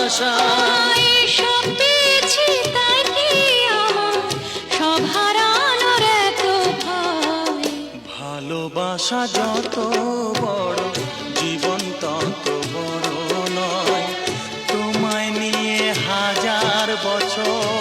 আশা। এসব পেয়েছি তাই কি আমার সব হারানোর এত ভয়? ভালোবাসা যত বড় জীবন তত বড় নয়, তোমায় নিয়ে হাজার বছর